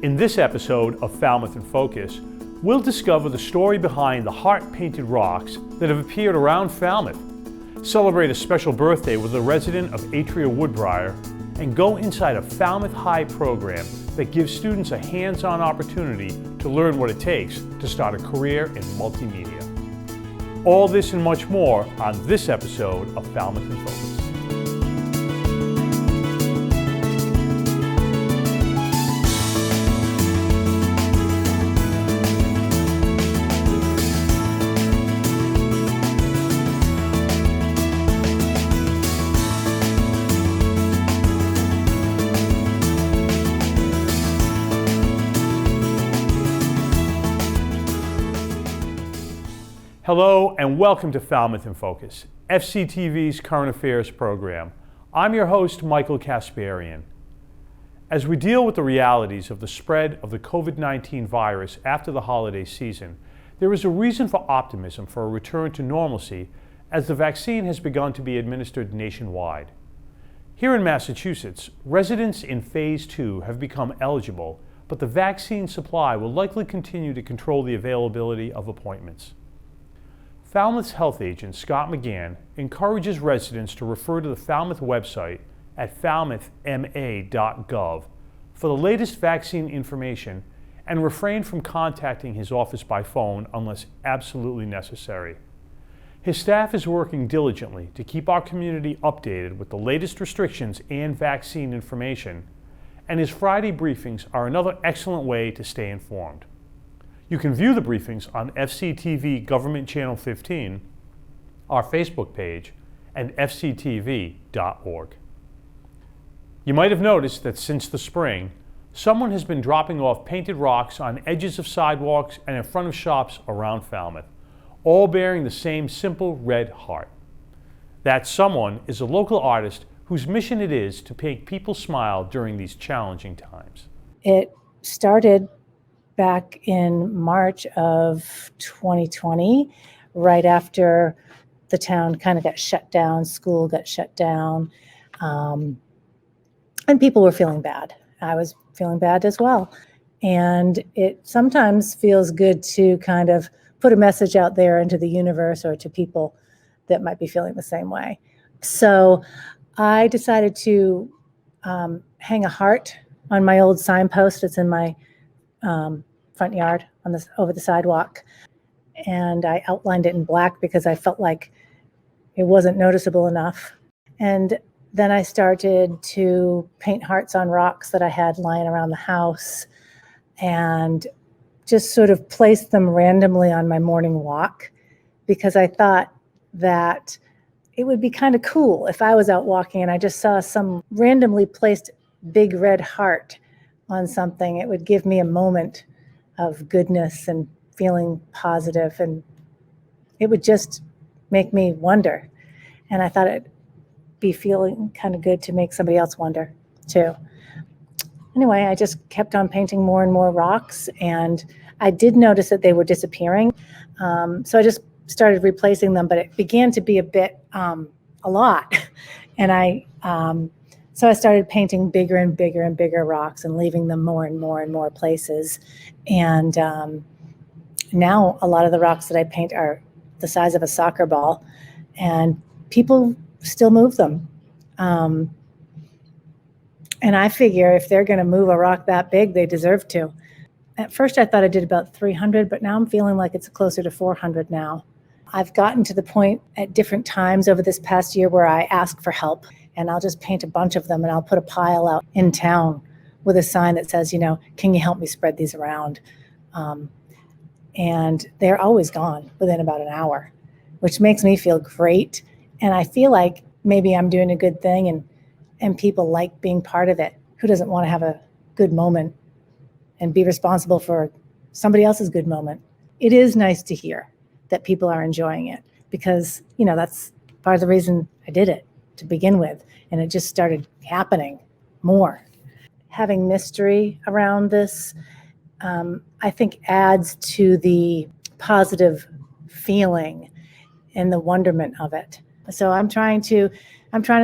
In this episode of Falmouth in Focus, we'll discover the story behind the heart-painted rocks that have appeared around Falmouth, celebrate a special birthday with a resident of Atria Woodbriar, and go inside a Falmouth High program that gives students a hands-on opportunity to learn what it takes to start a career in multimedia. All this and much more on this episode of Falmouth in Focus. Hello and welcome to Falmouth in Focus, FCTV's current affairs program. I'm your host, Michael Kasparian. As we deal with the realities of the spread of the COVID-19 virus after the holiday season, there is a reason for optimism for a return to normalcy as the vaccine has begun to be administered nationwide. Here in Massachusetts, residents in Phase 2 have become eligible, but the vaccine supply will likely continue to control the availability of appointments. Falmouth's health agent, Scott McGann, encourages residents to refer to the Falmouth website at falmouthma.gov for the latest vaccine information and refrain from contacting his office by phone unless absolutely necessary. His staff is working diligently to keep our community updated with the latest restrictions and vaccine information, and his Friday briefings are another excellent way to stay informed. You can view the briefings on FCTV Government Channel 15, our Facebook page, and fctv.org. You might have noticed that since the spring, someone has been dropping off painted rocks on edges of sidewalks and in front of shops around Falmouth, all bearing the same simple red heart. That someone is a local artist whose mission it is to make people smile during these challenging times. It started back in March of 2020, right after the town kind of got shut down, school got shut down, and people were feeling bad. I was feeling bad as well. And it sometimes feels good to kind of put a message out there into the universe or to people that might be feeling the same way. So I decided to hang a heart on my old signpost. It's in my front yard over the sidewalk, and I outlined it in black because I felt like it wasn't noticeable enough. And then I started to paint hearts on rocks that I had lying around the house and just sort of placed them randomly on my morning walk because I thought that it would be kind of cool if I was out walking and I just saw some randomly placed big red heart on something. It would give me a moment of goodness and feeling positive, and it would just make me wonder. And I thought it'd be feeling kind of good to make somebody else wonder too. Anyway, I just kept on painting more and more rocks, and I did notice that they were disappearing. So I just started replacing them, but it began to be a lot. And so I started painting bigger and bigger and bigger rocks and leaving them more and more and more places. And now a lot of the rocks that I paint are the size of a soccer ball, and people still move them. And I figure if they're going to move a rock that big, they deserve to. At first I thought I did about 300, but now I'm feeling like it's closer to 400 now. I've gotten to the point at different times over this past year where I ask for help. And I'll just paint a bunch of them and I'll put a pile out in town with a sign that says, can you help me spread these around? And they're always gone within about an hour, which makes me feel great. And I feel like maybe I'm doing a good thing and people like being part of it. Who doesn't want to have a good moment and be responsible for somebody else's good moment? It is nice to hear that people are enjoying it because, that's part of the reason I did it to begin with. And it just started happening more. Having mystery around this, I think adds to the positive feeling and the wonderment of it. So I'm trying to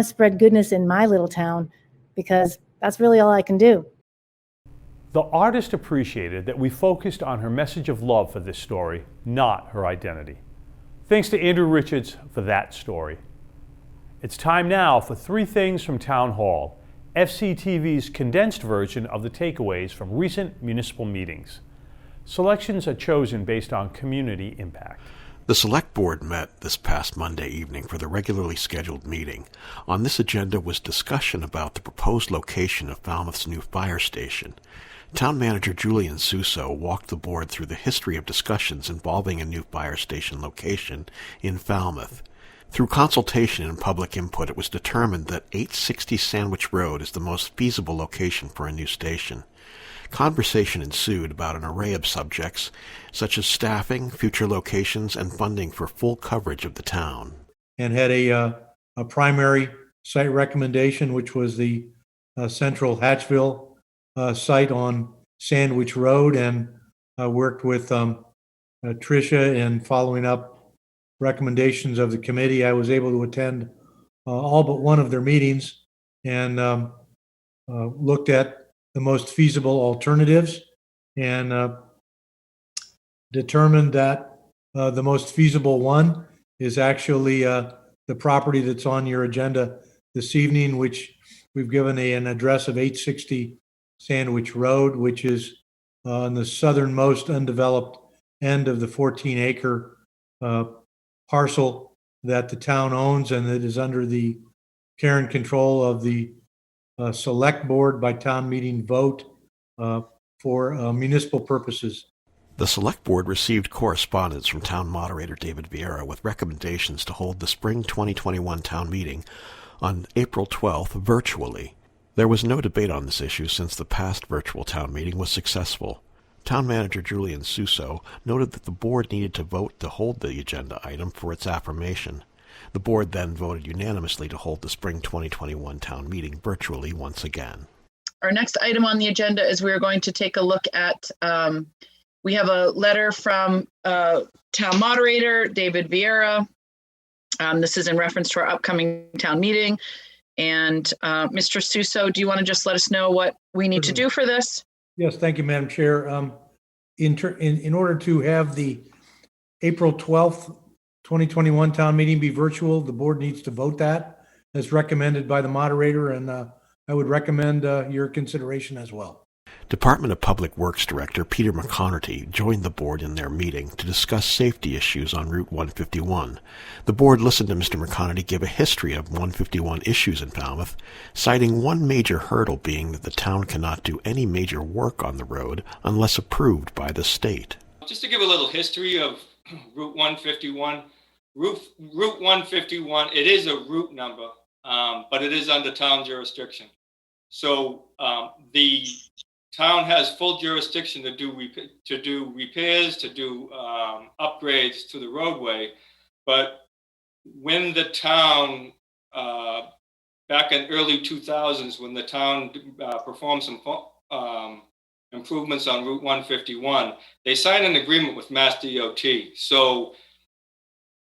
spread goodness in my little town because that's really all I can do. The artist appreciated that we focused on her message of love for this story, not her identity. Thanks to Andrew Richards for that story. It's time now for 3 Things from Town Hall, FCTV's condensed version of the takeaways from recent municipal meetings. Selections are chosen based on community impact. The Select Board met this past Monday evening for the regularly scheduled meeting. On this agenda was discussion about the proposed location of Falmouth's new fire station. Town Manager Julian Suso walked the board through the history of discussions involving a new fire station location in Falmouth. Through consultation and public input, it was determined that 860 Sandwich Road is the most feasible location for a new station. Conversation ensued about an array of subjects, such as staffing, future locations, and funding for full coverage of the town. And had a primary site recommendation, which was the Central Hatchville site on Sandwich Road, and worked with Tricia in following up recommendations of the committee. I was able to attend all but one of their meetings and looked at the most feasible alternatives and determined that the most feasible one is actually the property that's on your agenda this evening, which we've given an address of 860 Sandwich Road, which is on the southernmost undeveloped end of the 14-acre parcel that the town owns and that is under the care and control of the Select Board by town meeting vote for municipal purposes. The Select Board received correspondence from Town Moderator David Vieira with recommendations to hold the Spring 2021 town meeting on April 12th virtually. There was no debate on this issue since the past virtual town meeting was successful. Town Manager Julian Suso noted that the board needed to vote to hold the agenda item for its affirmation. The board then voted unanimously to hold the Spring 2021 town meeting virtually once again. Our next item on the agenda is we're going to take a look at, we have a letter from Town Moderator David Vieira. This is in reference to our upcoming town meeting. And Mr. Suso, do you want to just let us know what we need to do for this? Yes, thank you, Madam Chair. In order to have the April 12th, 2021 town meeting be virtual, the board needs to vote that as recommended by the moderator, and I would recommend your consideration as well. Department of Public Works Director Peter McConerty joined the board in their meeting to discuss safety issues on Route 151. The board listened to Mr. McConerty give a history of 151 issues in Falmouth, citing one major hurdle being that the town cannot do any major work on the road unless approved by the state. Just to give a little history of Route 151, Route 151, it is a route number, but it is under town jurisdiction. So the town has full jurisdiction to do repairs, to do upgrades to the roadway. But when the town, back in early 2000s, when the town performed some improvements on Route 151, they signed an agreement with Mass DOT. So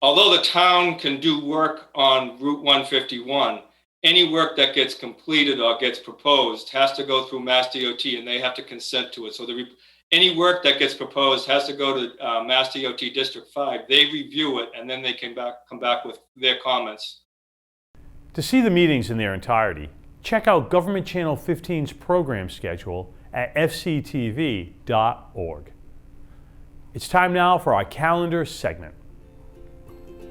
although the town can do work on Route 151, any work that gets completed or gets proposed has to go through Mass DOT, and they have to consent to it. So any work that gets proposed has to go to Mass DOT District 5. They review it, and then they come back with their comments. To see the meetings in their entirety, check out Government Channel 15's program schedule at fctv.org. It's time now for our calendar segment.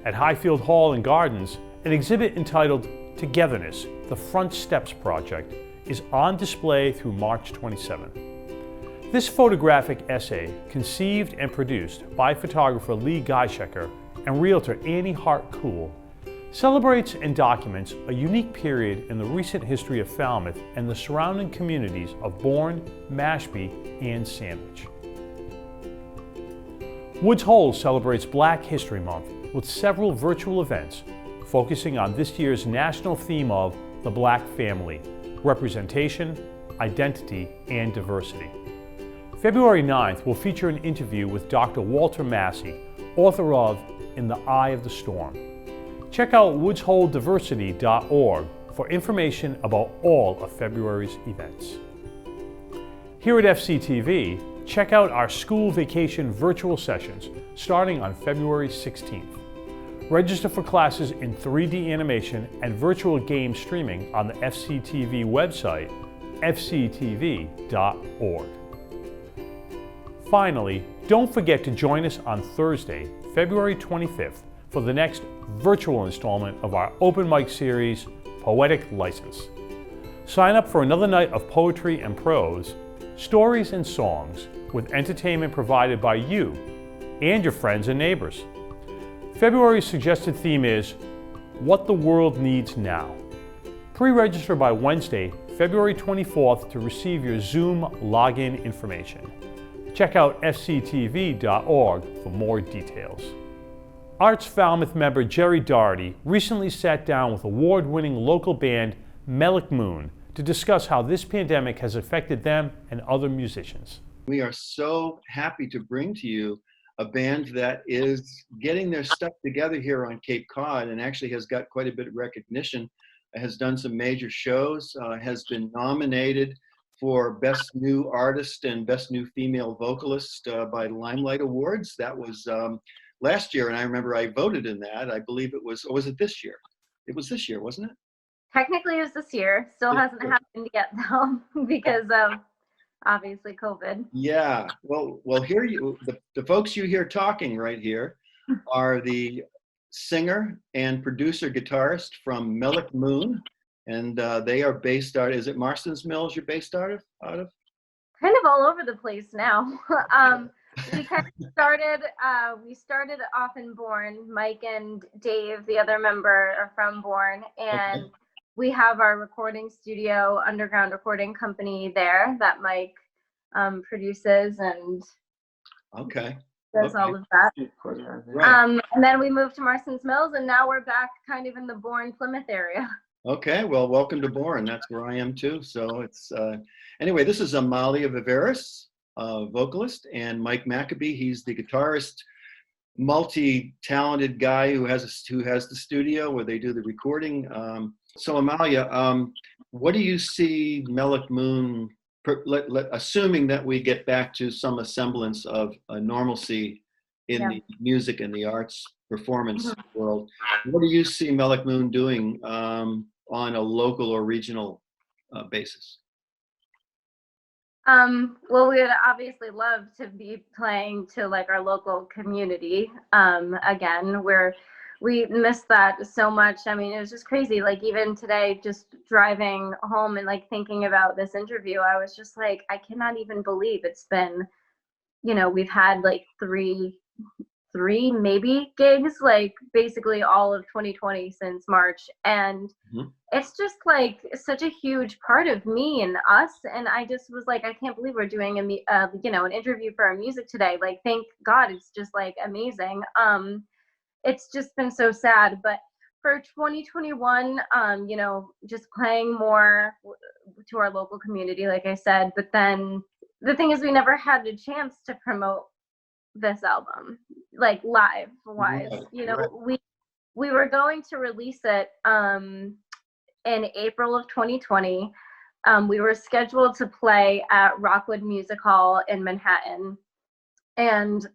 At Highfield Hall and Gardens, an exhibit entitled Togetherness, the Front Steps Project, is on display through March 27th. This photographic essay, conceived and produced by photographer Lee GEISHECKER and realtor Annie Hart Cool, celebrates and documents a unique period in the recent history of Falmouth and the surrounding communities of Bourne, Mashpee, and Sandwich. Woods Hole celebrates Black History Month with several virtual events focusing on this year's national theme of the Black family, representation, identity, and diversity. February 9th will feature an interview with Dr. Walter Massey, author of In the Eye of the Storm. Check out woodsholediversity.org for information about all of February's events. Here at FCTV, check out our school vacation virtual sessions starting on February 16th. Register for classes in 3D animation and virtual game streaming on the FCTV website, fctv.org. Finally, don't forget to join us on Thursday, February 25th, for the next virtual installment of our open mic series, Poetic License. Sign up for another night of poetry and prose, stories and songs, with entertainment provided by you and your friends and neighbors. February's suggested theme is What the World Needs Now. Pre-register by Wednesday, February 24th to receive your Zoom login information. Check out fctv.org for more details. Arts Falmouth member Jerry Doherty recently sat down with award-winning local band Melick Moon to discuss how this pandemic has affected them and other musicians. We are so happy to bring to you a band that is getting their stuff together here on Cape Cod and actually has got quite a bit of recognition, has done some major shows, has been nominated for Best New Artist and Best New Female Vocalist by Limelight Awards. That was last year, and I remember I voted in that. I believe it was, or was it this year? It was this year, wasn't it? Technically it was this year. Still hasn't happened yet though, because of obviously COVID. Yeah, well here the folks you hear talking right here are the singer and producer guitarist from Melick Moon. And they are based out, is it Marston's Mills you're based out of? Kind of all over the place now. We kind of started off in Bourne. Mike and Dave, the other member, are from Bourne. And okay. We have our recording studio, underground recording company there that Mike produces and does all of that. Right. And then we moved to Marston's Mills, and now we're back kind of in the Bourne, Plymouth area. Okay, well, welcome to Bourne. That's where I am too. So it's anyway. This is Amalia Viveris, vocalist, and Mike Maccabee. He's the guitarist, multi-talented guy who has the studio where they do the recording. So Amalia, what do you see Melick Moon? Assuming that we get back to some semblance of a normalcy in the music and the arts performance world, what do you see Melick Moon doing on a local or regional basis? Well, we would obviously love to be playing to like our local community. Again, we missed that so much. I mean, it was just crazy. Like even today, just driving home and like thinking about this interview, I was just like, I cannot even believe it's been, we've had like three maybe gigs, like basically all of 2020 since March. And it's just like such a huge part of me and us. And I just was like, I can't believe we're doing an interview for our music today. Like, thank God, it's just like amazing. It's just been so sad. But for 2021, just playing more to our local community, like I said. But then the thing is, we never had a chance to promote this album, like live wise. We were going to release it in April of 2020. We were scheduled to play at Rockwood Music Hall in Manhattan, and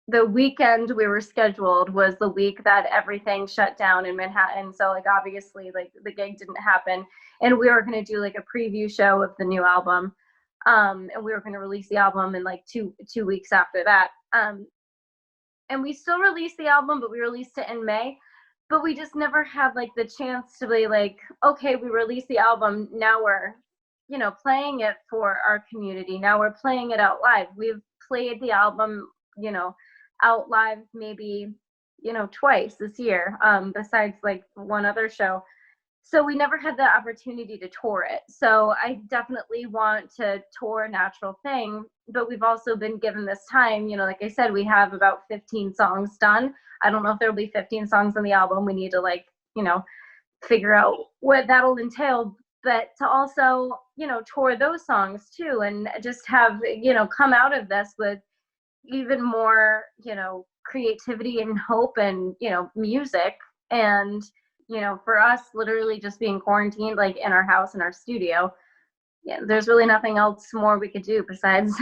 the weekend we were scheduled was the week that everything shut down in Manhattan. So like obviously like the gig didn't happen, and we were going to do like a preview show of the new album, and we were going to release the album in like two weeks after that. And we still released the album, but we released it in May. But we just never had like the chance to be like, okay, we released the album, now we're playing it for our community, now we're playing it out live. We've played the album out live maybe twice this year, besides like one other show. So we never had the opportunity to tour it. So I definitely want to tour Natural Thing, but we've also been given this time, like I said, we have about 15 songs done. I don't know if there'll be 15 songs on the album. We need to figure out what that'll entail, but to also, tour those songs too, and just have, come out of this with even more, creativity and hope and, music. And, for us, literally just being quarantined, like in our house, in our studio, yeah, there's really nothing else more we could do besides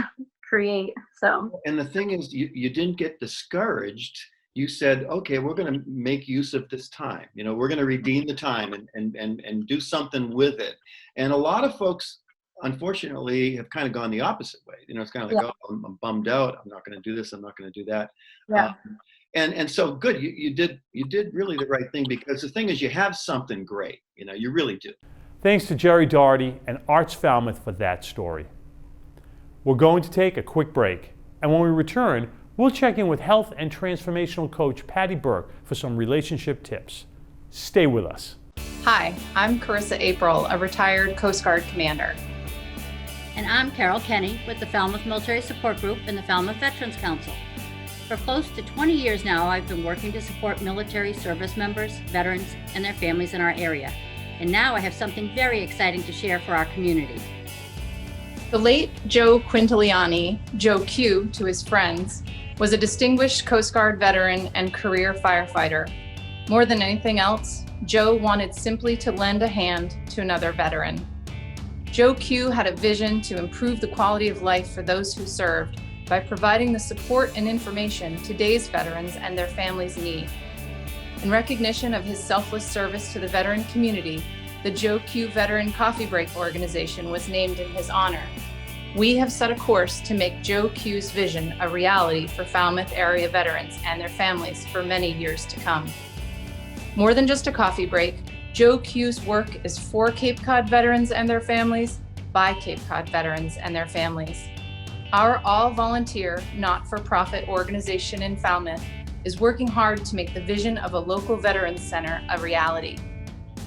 create. So, And the thing is, you didn't get discouraged. You said, okay, we're going to make use of this time. You know, we're going to redeem the time and do something with it. And a lot of folks, unfortunately, have kind of gone the opposite way. You know, it's kind of like, oh, I'm bummed out. I'm not going to do this. I'm not going to do that. yeah. And so good. You did really the right thing, because the thing is, you have something great. You know, you really do. Thanks to Jerry Doherty and Arts Falmouth for that story. We're going to take a quick break, and when we return, we'll check in with health and transformational coach Patty Burke for some relationship tips. Stay with us. Hi, I'm Carissa April, a retired Coast Guard commander. And I'm Carole Kenney with the Falmouth Military Support Group and the Falmouth Veterans Council. For close to 20 years now, I've been working to support military service members, veterans, and their families in our area. And now I have something very exciting to share for our community. The late Joe Quintiliani, Joe Q to his friends, was a distinguished Coast Guard veteran and career firefighter. More than anything else, Joe wanted simply to lend a hand to another veteran. Joe Q had a vision to improve the quality of life for those who served by providing the support and information today's veterans and their families need. In recognition of his selfless service to the veteran community, the Joe Q Veteran Coffee Break organization was named in his honor. We have set a course to make Joe Q's vision a reality for Falmouth area veterans and their families for many years to come. More than just a coffee break, Joe Q's work is for Cape Cod veterans and their families, by Cape Cod veterans and their families. Our all-volunteer, not-for-profit organization in Falmouth is working hard to make the vision of a local veterans center a reality.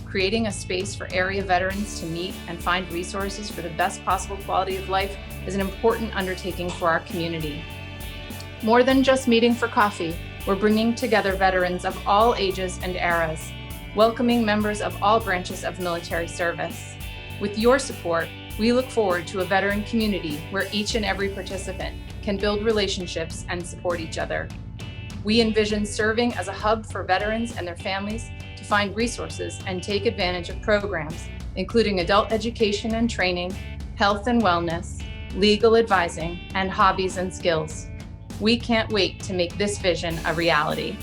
Creating a space for area veterans to meet and find resources for the best possible quality of life is an important undertaking for our community. More than just meeting for coffee, we're bringing together veterans of all ages and eras, welcoming members of all branches of military service. With your support, we look forward to a veteran community where each and every participant can build relationships and support each other. We envision serving as a hub for veterans and their families to find resources and take advantage of programs, including adult education and training, health and wellness, legal advising, and hobbies and skills. We can't wait to make this vision a reality.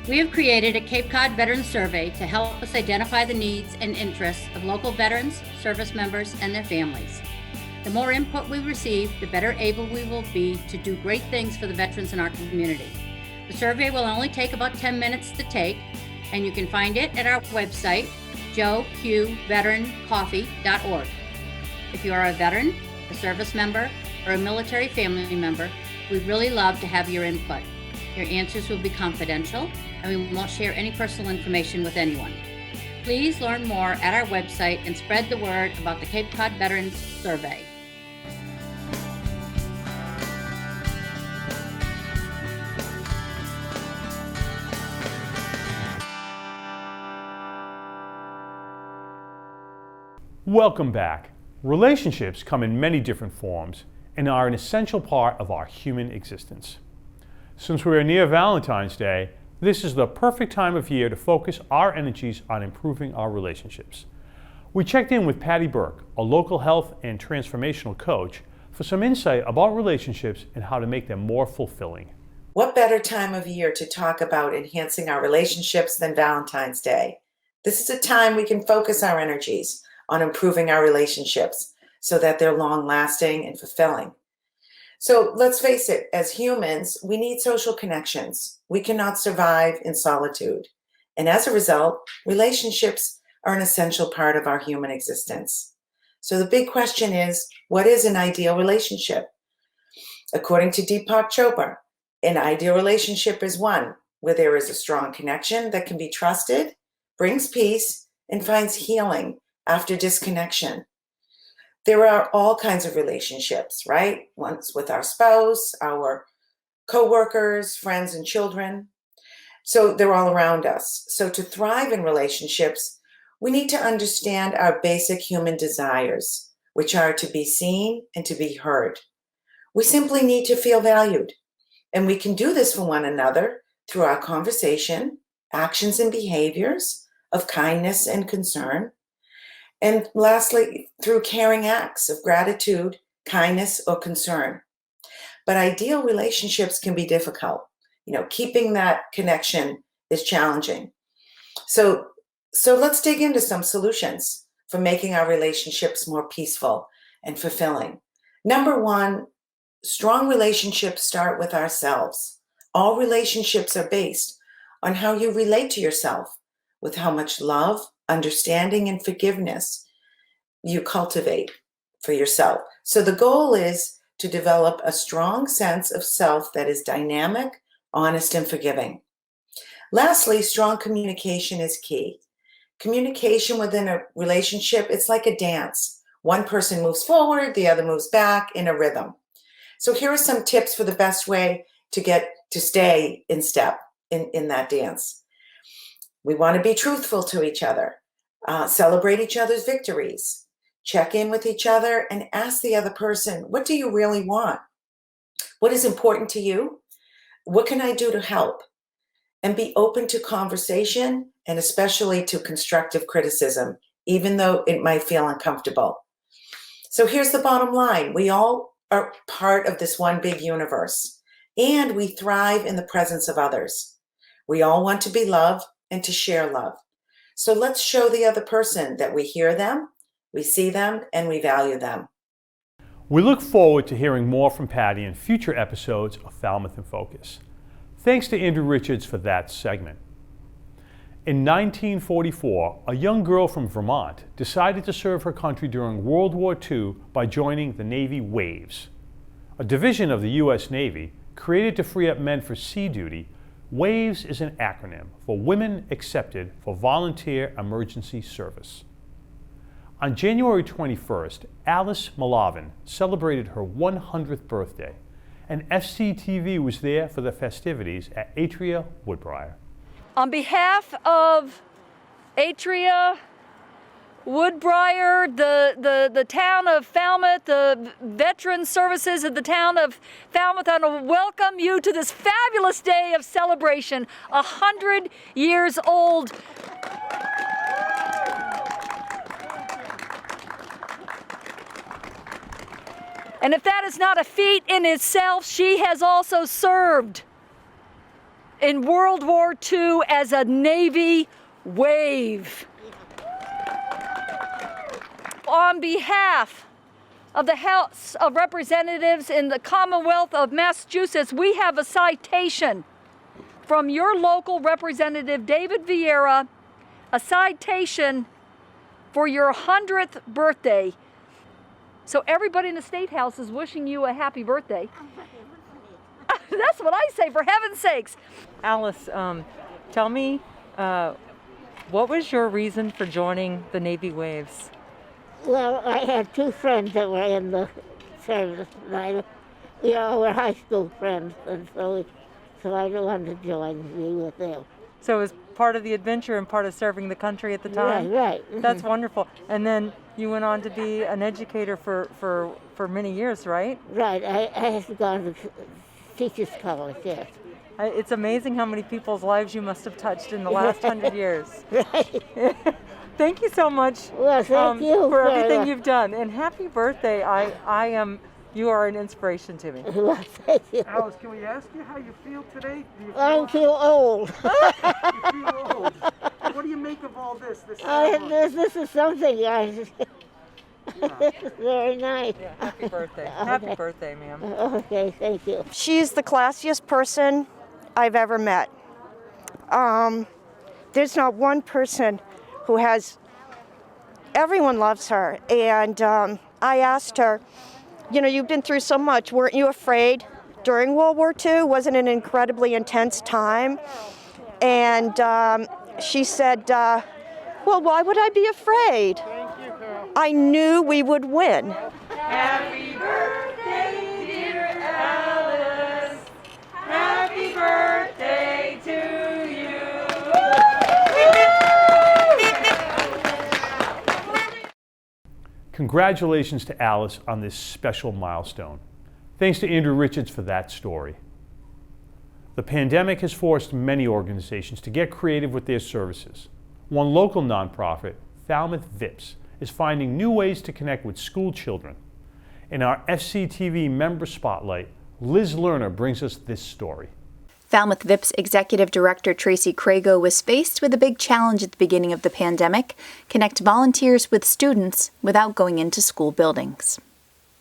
We have created a Cape Cod Veterans Survey to help us identify the needs and interests of local veterans, service members, and their families. The more input we receive, the better able we will be to do great things for the veterans in our community. The survey will only take about 10 minutes to take, and you can find it at our website, joeqveterancoffee.org. If you are a veteran, a service member, or a military family member, we'd really love to have your input. Your answers will be confidential, and we won't share any personal information with anyone. Please learn more at our website and spread the word about the Cape Cod Veterans Survey. Welcome back. Relationships come in many different forms and are an essential part of our human existence. Since we are near Valentine's Day, this is the perfect time of year to focus our energies on improving our relationships. We checked in with Patty Burke, a local health and transformational coach, for some insight about relationships and how to make them more fulfilling. What better time of year to talk about enhancing our relationships than Valentine's Day? This is a time we can focus our energies on improving our relationships so that they're long-lasting and fulfilling. So let's face it, as humans, we need social connections. We cannot survive in solitude. And as a result, relationships are an essential part of our human existence. So the big question is, what is an ideal relationship? According to Deepak Chopra, an ideal relationship is one where there is a strong connection that can be trusted, brings peace, and finds healing after disconnection. There are all kinds of relationships, right? One's with our spouse, our coworkers, friends, and children. So they're all around us. So to thrive in relationships, we need to understand our basic human desires, which are to be seen and to be heard. We simply need to feel valued. And we can do this for one another through our conversation, actions, and behaviors of kindness and concern. And lastly, through caring acts of gratitude, kindness, or concern. But ideal relationships can be difficult. Keeping that connection is challenging. So let's dig into some solutions for making our relationships more peaceful and fulfilling. Number one, strong relationships start with ourselves. All relationships are based on how you relate to yourself, with how much love, understanding, and forgiveness you cultivate for yourself. So the goal is to develop a strong sense of self that is dynamic, honest, and forgiving. Lastly, strong communication is key. Communication within a relationship, it's like a dance. One person moves forward, the other moves back in a rhythm. So here are some tips for the best way to stay in step in that dance. We want to be truthful to each other, celebrate each other's victories, check in with each other, and ask the other person, what do you really want? What is important to you? What can I do to help? And be open to conversation and especially to constructive criticism, even though it might feel uncomfortable. So here's the bottom line. We all are part of this one big universe, and we thrive in the presence of others. We all want to be loved and to share love. So let's show the other person that we hear them, we see them, and we value them. We look forward to hearing more from Patty in future episodes of Falmouth in Focus. Thanks to Andrew Richards for that segment. In 1944, a young girl from Vermont decided to serve her country during World War II by joining the Navy Waves. A division of the U.S. Navy created to free up men for sea duty. WAVES is an acronym for Women Accepted for Volunteer Emergency Service. On January 21st, Alice Malavin celebrated her 100th birthday, and FCTV was there for the festivities at Atria Woodbriar. On behalf of Atria Woodbriar, the town of Falmouth, the veteran services of the town of Falmouth, I want to welcome you to this fabulous day of celebration, 100 years old. And if that is not a feat in itself, she has also served in World War II as a Navy Wave. On behalf of the House of Representatives in the Commonwealth of Massachusetts, we have a citation from your local representative, David Vieira, a citation for your 100th birthday. So everybody in the State House is wishing you a happy birthday. That's what I say, for heaven's sakes. Alice, tell me, what was your reason for joining the Navy Waves? Well, I had two friends that were in the service, and we all were high school friends, and so I wanted to join and be with them. So it was part of the adventure and part of serving the country at the time? Right. That's wonderful. And then you went on to be an educator for many years, right? Right. I have gone to Teachers College, yes. It's amazing how many people's lives you must have touched in the last 100 years. Right. Thank you so much well, thank you for everything you've done. And happy birthday. You are an inspiration to me. Well, thank you. Alice, can we ask you how you feel today? I feel old. You feel old. What do you make of all this? This is something, guys. This is very nice. Yeah, happy birthday. Happy birthday, ma'am. Okay, thank you. She's the classiest person I've ever met. There's not one person who has, everyone loves her. And I asked her, you've been through so much. Weren't you afraid during World War II? Wasn't it an incredibly intense time? And she said, well, why would I be afraid? I knew we would win. Happy birthday, dear Alice. Happy birthday to you. Congratulations to Alice on this special milestone. Thanks to Andrew Richards for that story. The pandemic has forced many organizations to get creative with their services. One local nonprofit, Falmouth VIPS, is finding new ways to connect with school children. In our FCTV member spotlight, Liz Lerner brings us this story. Falmouth VIP's Executive Director TRACEY CRAGO was faced with a big challenge at the beginning of the pandemic: connect volunteers with students without going into school buildings.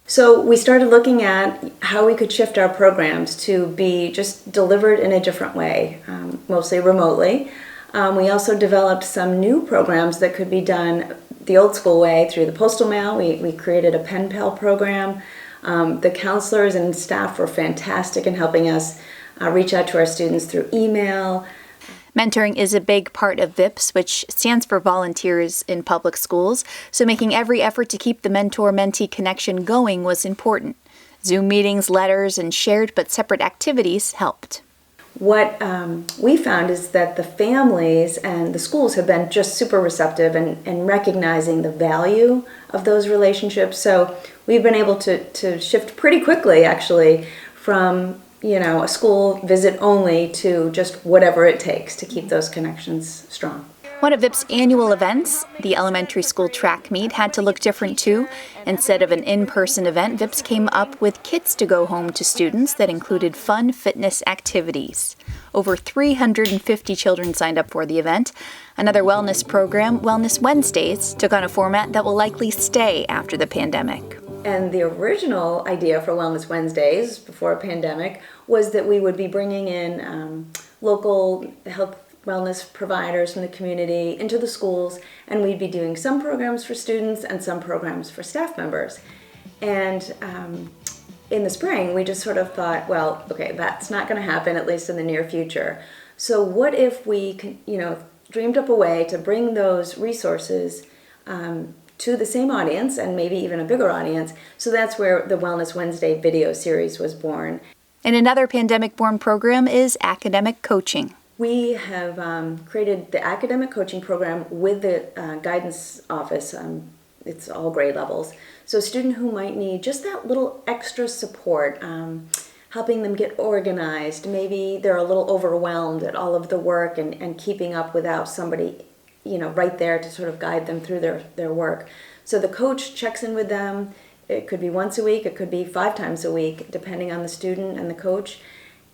So we started looking at how we could shift our programs to be just delivered in a different way, mostly remotely. We also developed some new programs that could be done the old school way through the postal mail. We created a pen pal program. The counselors and staff were fantastic in helping us reach out to our students through email. Mentoring is a big part of VIPS, which stands for Volunteers in Public Schools, so making every effort to keep the mentor-mentee connection going was important. Zoom meetings, letters, and shared but separate activities helped. What we found is that the families and the schools have been just super receptive and recognizing the value of those relationships. So we've been able to shift pretty quickly, actually, from a school visit only to just whatever it takes to keep those connections strong. One of VIP's annual events, the elementary school track meet, had to look different too. Instead of an in-person event, VIPS came up with kits to go home to students that included fun fitness activities. Over 350 children signed up for the event. Another wellness program, Wellness Wednesdays, took on a format that will likely stay after the pandemic. And the original idea for Wellness Wednesdays before a pandemic was that we would be bringing in local health wellness providers from the community into the schools, and we'd be doing some programs for students and some programs for staff members. And in the spring, we just sort of thought, well, okay, that's not going to happen, at least in the near future. So what if we, dreamed up a way to bring those resources to the same audience and maybe even a bigger audience? So that's where the Wellness Wednesday video series was born. And another pandemic-born program is academic coaching. We have created the academic coaching program with the guidance office. It's all grade levels. So a student who might need just that little extra support, helping them get organized. Maybe they're a little overwhelmed at all of the work and keeping up without somebody right there to sort of guide them through their work. So the coach checks in with them. It could be once a week, it could be 5 times a week, depending on the student and the coach.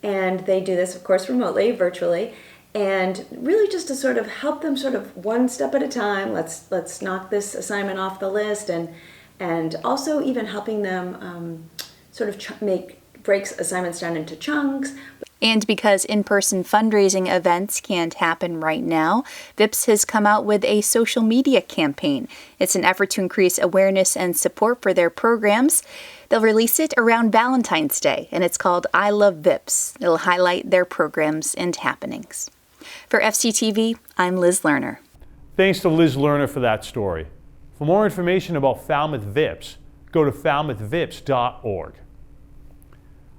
And they do this, of course, remotely, virtually, and really just to sort of help them sort of one step at a time. Let's knock this assignment off the list, and also even helping them sort of break assignments down into chunks. And because in-person fundraising events can't happen right now, VIPS has come out with a social media campaign. It's an effort to increase awareness and support for their programs. They'll release it around Valentine's Day, and it's called I Love VIPS. It'll highlight their programs and happenings. For FCTV, I'm Liz Lerner. Thanks to Liz Lerner for that story. For more information about Falmouth VIPS, go to falmouthvips.org.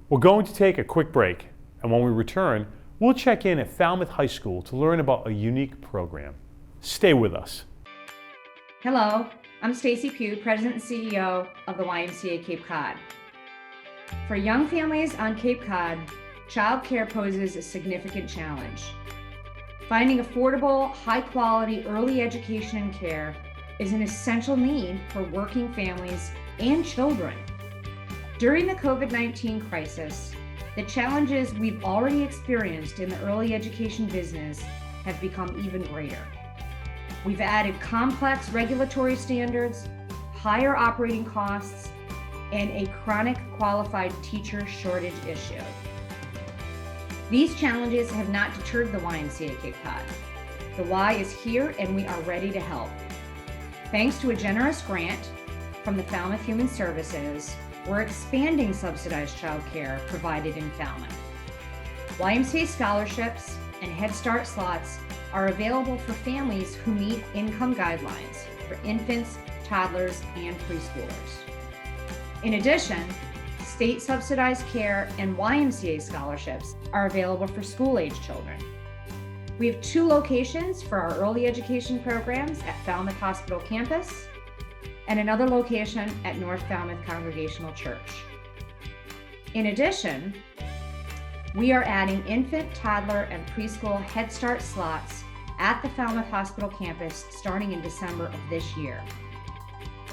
We're going to take a quick break, and when we return, we'll check in at Falmouth High School to learn about a unique program. Stay with us. Hello, I'm Stacy Pugh, President and CEO of the YMCA Cape Cod. For young families on Cape Cod, childcare poses a significant challenge. Finding affordable, high-quality early education and care is an essential need for working families and children. During the COVID-19 crisis, the challenges we've already experienced in the early education business have become even greater. We've added complex regulatory standards, higher operating costs, and a chronic qualified teacher shortage issue. These challenges have not deterred the YMCA Cape Cod. The Y is here and we are ready to help. Thanks to a generous grant from the Falmouth Human Services, we're expanding subsidized childcare provided in Falmouth. YMCA scholarships and Head Start slots are available for families who meet income guidelines for infants, toddlers, and preschoolers. In addition, state subsidized care and YMCA scholarships are available for school-age children. We have 2 locations for our early education programs at Falmouth Hospital campus and another location at North Falmouth Congregational Church. In addition, we are adding infant, toddler, and preschool Head Start slots at the Falmouth Hospital campus starting in December of this year.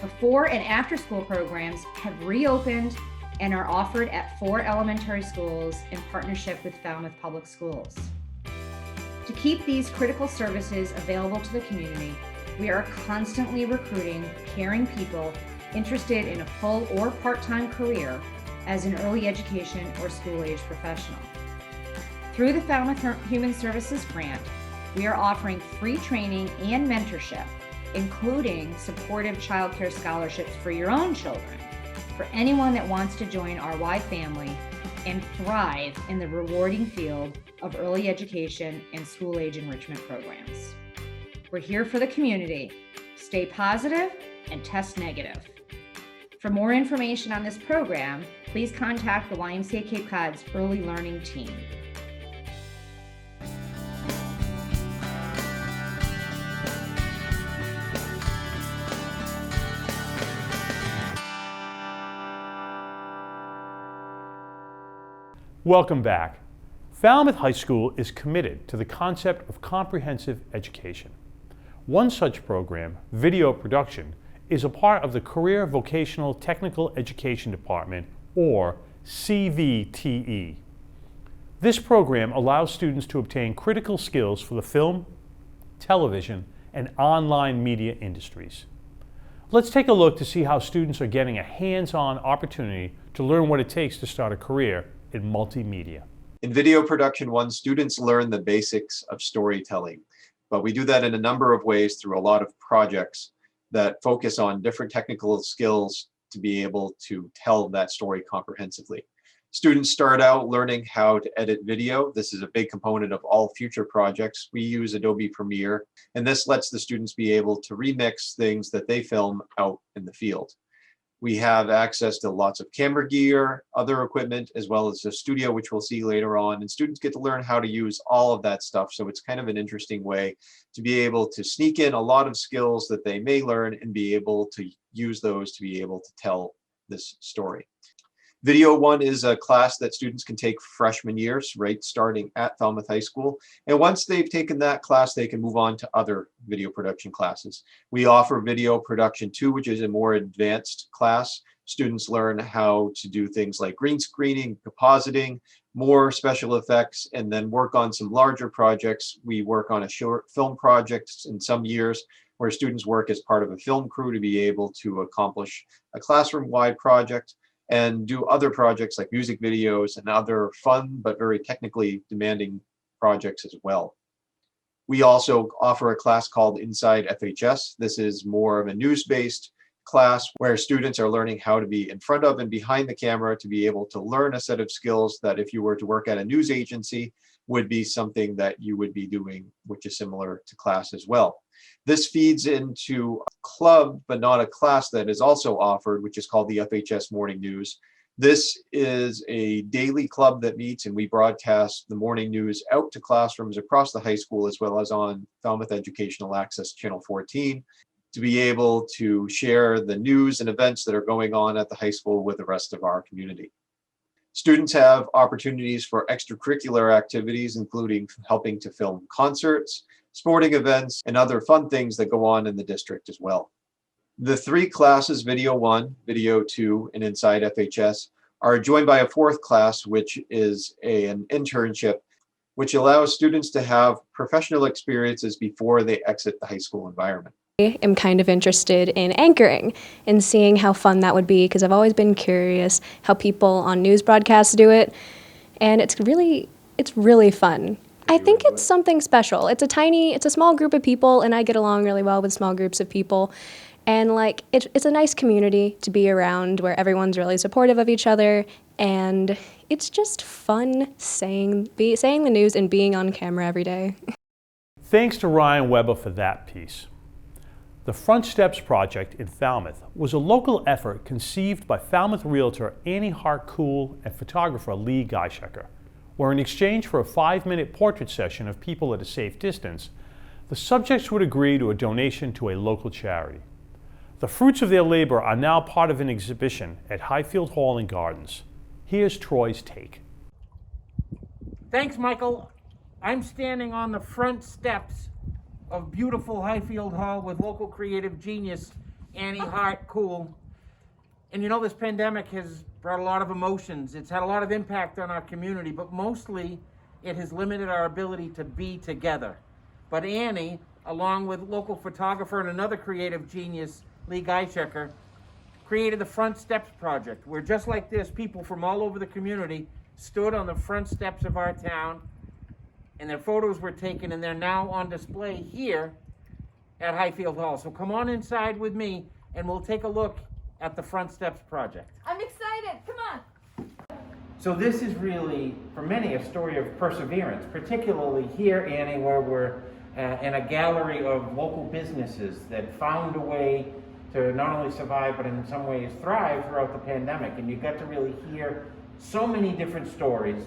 Before and after school programs have reopened and are offered at 4 elementary schools in partnership with Falmouth Public Schools. To keep these critical services available to the community, we are constantly recruiting caring people interested in a full or part-time career as an early education or school-age professional. Through the Falmouth Human Services Grant, we are offering free training and mentorship, including supportive childcare scholarships for your own children, for anyone that wants to join our wide family and thrive in the rewarding field of early education and school-age enrichment programs. We're here for the community. Stay positive and test negative. For more information on this program, please contact the YMCA Cape Cod's Early Learning Team. Welcome back. Falmouth High School is committed to the concept of comprehensive education. One such program, video production, is a part of the Career Vocational Technical Education Department, or CVTE. This program allows students to obtain critical skills for the film, television, and online media industries. Let's take a look to see how students are getting a hands-on opportunity to learn what it takes to start a career in multimedia. In Video Production 1, students learn the basics of storytelling, but we do that in a number of ways through a lot of projects that focus on different technical skills to be able to tell that story comprehensively. Students start out learning how to edit video. This is a big component of all future projects. We use Adobe Premiere, and this lets the students be able to remix things that they film out in the field. We have access to lots of camera gear, other equipment, as well as a studio, which we'll see later on. And students get to learn how to use all of that stuff. So it's kind of an interesting way to be able to sneak in a lot of skills that they may learn and be able to use those to be able to tell this story. Video 1 is a class that students can take freshman years, right, starting at Falmouth High School. And once they've taken that class, they can move on to other video production classes. We offer Video Production 2, which is a more advanced class. Students learn how to do things like green screening, compositing, more special effects, and then work on some larger projects. We work on a short film project in some years where students work as part of a film crew to be able to accomplish a classroom-wide project, and do other projects like music videos and other fun but very technically demanding projects as well. We also offer a class called Inside FHS. This is more of a news-based class where students are learning how to be in front of and behind the camera to be able to learn a set of skills that if you were to work at a news agency would be something that you would be doing, which is similar to class as well. This feeds into a club, but not a class that is also offered, which is called the FHS Morning News. This is a daily club that meets, and we broadcast the morning news out to classrooms across the high school, as well as on Falmouth Educational Access Channel 14, to be able to share the news and events that are going on at the high school with the rest of our community. Students have opportunities for extracurricular activities, including helping to film concerts, sporting events, and other fun things that go on in the district as well. The 3 classes, Video 1, Video 2, and Inside FHS, are joined by a 4th class, which is an internship, which allows students to have professional experiences before they exit the high school environment. I am kind of interested in anchoring and seeing how fun that would be, because I've always been curious how people on news broadcasts do it, and it's really fun. I think it's something special. It's a small group of people, and I get along really well with small groups of people. And like, it's a nice community to be around where everyone's really supportive of each other, and it's just fun saying the news and being on camera every day. Thanks to Ryan Weber for that piece. The Front Steps Project in Falmouth was a local effort conceived by Falmouth realtor Annie Hart-Cool and photographer Lee GEISHECKER, where in exchange for a 5-minute portrait session of people at a safe distance, the subjects would agree to a donation to a local charity. The fruits of their labor are now part of an exhibition at Highfield Hall and Gardens. Here's Troy's take. Thanks, Michael. I'm standing on the front steps of beautiful Highfield Hall with local creative genius Annie, HART, cool. And you know, this pandemic has brought a lot of emotions. It's had a lot of impact on our community, but mostly it has limited our ability to be together. But Annie, along with local photographer and another creative genius, GEISHECKER, created the Front Steps Project, where just like this, people from all over the community stood on the front steps of our town, and their photos were taken, and they're now on display here at Highfield Hall. So come on inside with me, and we'll take a look at the Front Steps Project. I'm excited. Come on. So this is really, for many, a story of perseverance, particularly here, Annie, where we're in a gallery of local businesses that found a way to not only survive, but in some ways thrive throughout the pandemic. And you got to really hear so many different stories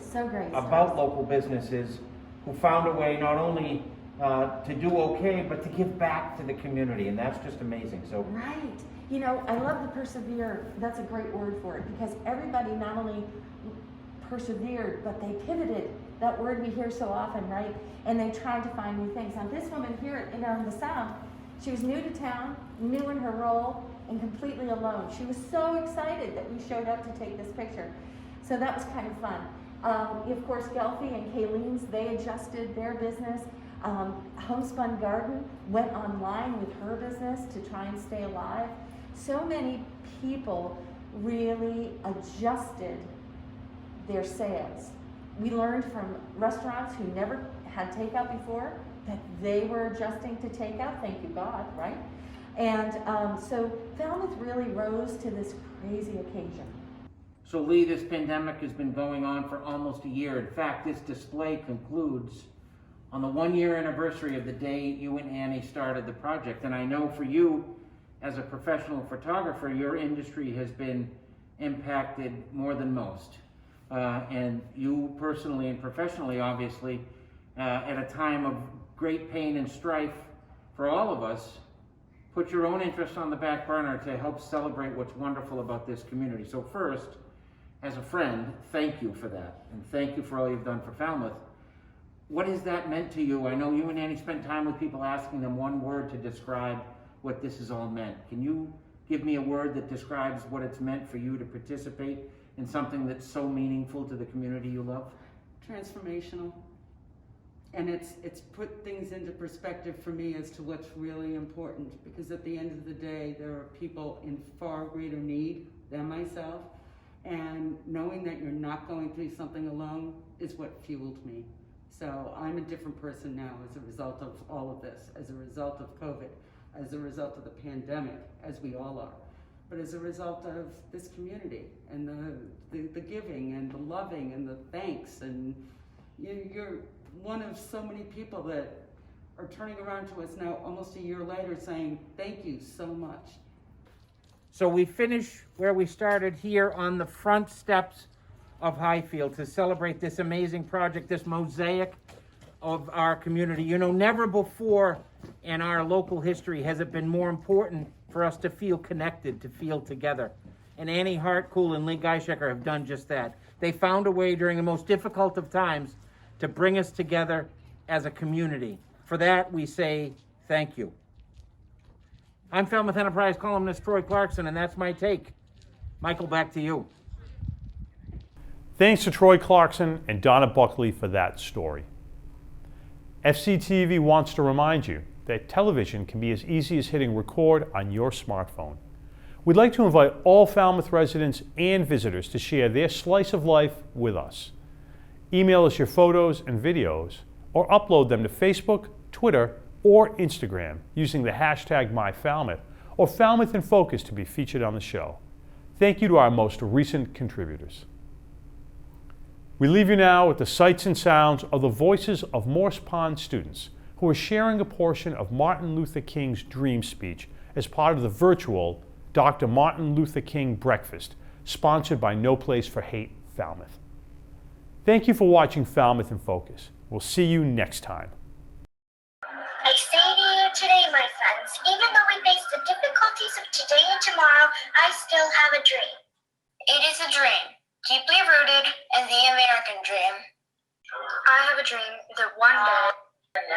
about local businesses who found a way not only to do okay, but to give back to the community. And that's just amazing. So right. You know, I love the persevere. That's a great word for it, because everybody not only persevered, but they pivoted. That word we hear so often, right? And they tried to find new things. Now this woman here in the South, she was new to town, new in her role, and completely alone. She was so excited that we showed up to take this picture. So that was kind of fun. Of course, Gelfie and Kayleen's, they adjusted their business. Homespun Garden went online with her business to try and stay alive. So many people really adjusted their sales. We learned from restaurants who never had takeout before that they were adjusting to takeout, thank you God, right? And so Falmouth really rose to this crazy occasion. So Lee, this pandemic has been going on for almost a year. In fact, this display concludes on the 1-year anniversary of the day you and Annie started the project. And I know for you, as a professional photographer, your industry has been impacted more than most. And you personally and professionally, obviously, at a time of great pain and strife for all of us, put your own interests on the back burner to help celebrate what's wonderful about this community. So first, as a friend, thank you for that. And thank you for all you've done for Falmouth. What has that meant to you? I know you and Annie spent time with people asking them one word to describe what this has all meant. Can you give me a word that describes what it's meant for you to participate in something that's so meaningful to the community you love? Transformational. And it's put things into perspective for me as to what's really important, because at the end of the day, there are people in far greater need than myself, and knowing that you're not going through something alone is what fueled me. So I'm a different person now as a result of all of this, as a result of COVID, as a result of the pandemic, as we all are, but as a result of this community and the giving and the loving and the thanks. And you're one of so many people that are turning around to us now almost a year later saying, thank you so much. So we finish where we started here on the front steps of Highfield to celebrate this amazing project, this mosaic of our community. You know, never before in our local history has it been more important for us to feel connected, to feel together. And Annie, HART, and GEISHECKER have done just that. They found a way during the most difficult of times to bring us together as a community. For that, we say thank you. I'm Falmouth Enterprise columnist Troy Clarkson, and that's my take. Michael, back to you. Thanks to Troy Clarkson and Donna Buckley for that story. FCTV wants to remind you that television can be as easy as hitting record on your smartphone. We'd like to invite all Falmouth residents and visitors to share their slice of life with us. Email us your photos and videos, or upload them to Facebook, Twitter, or Instagram using the hashtag MyFalmouth or Falmouth in Focus to be featured on the show. Thank you to our most recent contributors. We leave you now with the sights and sounds of the voices of Morse Pond students who are sharing a portion of Martin Luther King's dream speech as part of the virtual Dr. Martin Luther King Breakfast, sponsored by No Place for Hate Falmouth. Thank you for watching Falmouth in Focus. We'll see you next time. I say to you today, my friends, even though we face the difficulties of today and tomorrow, I still have a dream. It is a dream, deeply rooted in the American dream. I have a dream that one day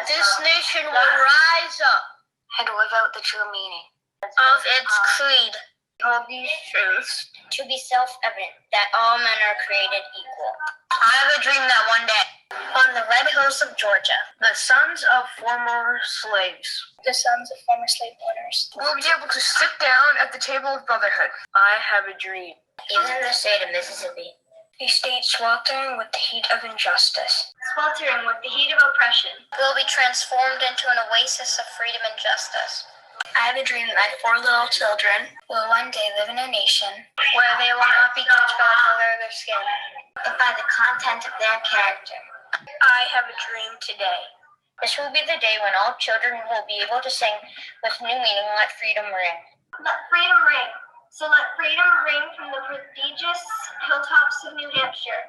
this nation will rise up and live out the true meaning of its creed. Hold these truths to be self-evident, that all men are created equal. I have a dream that one day, on the red hills of Georgia, the sons of former slaves, the sons of former slave owners, will be able to sit down at the table of brotherhood. I have a dream. Even in the state of Mississippi, a state sweltering with the heat of injustice, sweltering with the heat of oppression, will be transformed into an oasis of freedom and justice. I have a dream that my 4 little children will one day live in a nation where they will not be judged by the color of their skin, but by the content of their character. I have a dream today. This will be the day when all children will be able to sing with new meaning, Let Freedom Ring. Let freedom ring. So let freedom ring from the prestigious hilltops of New Hampshire.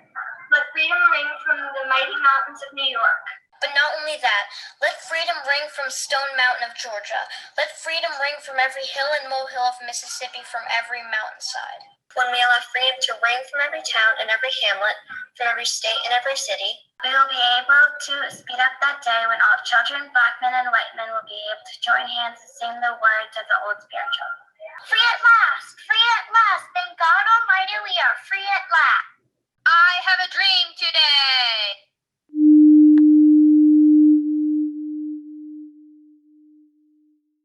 Let freedom ring from the mighty mountains of New York. But not only that, let freedom ring from Stone Mountain of Georgia. Let freedom ring from every hill and molehill of Mississippi, from every mountainside. When we allow freedom to ring from every town and every hamlet, from every state and every city, we will be able to speed up that day when all children, black men and white men, will be able to join hands and sing the words of the old spiritual.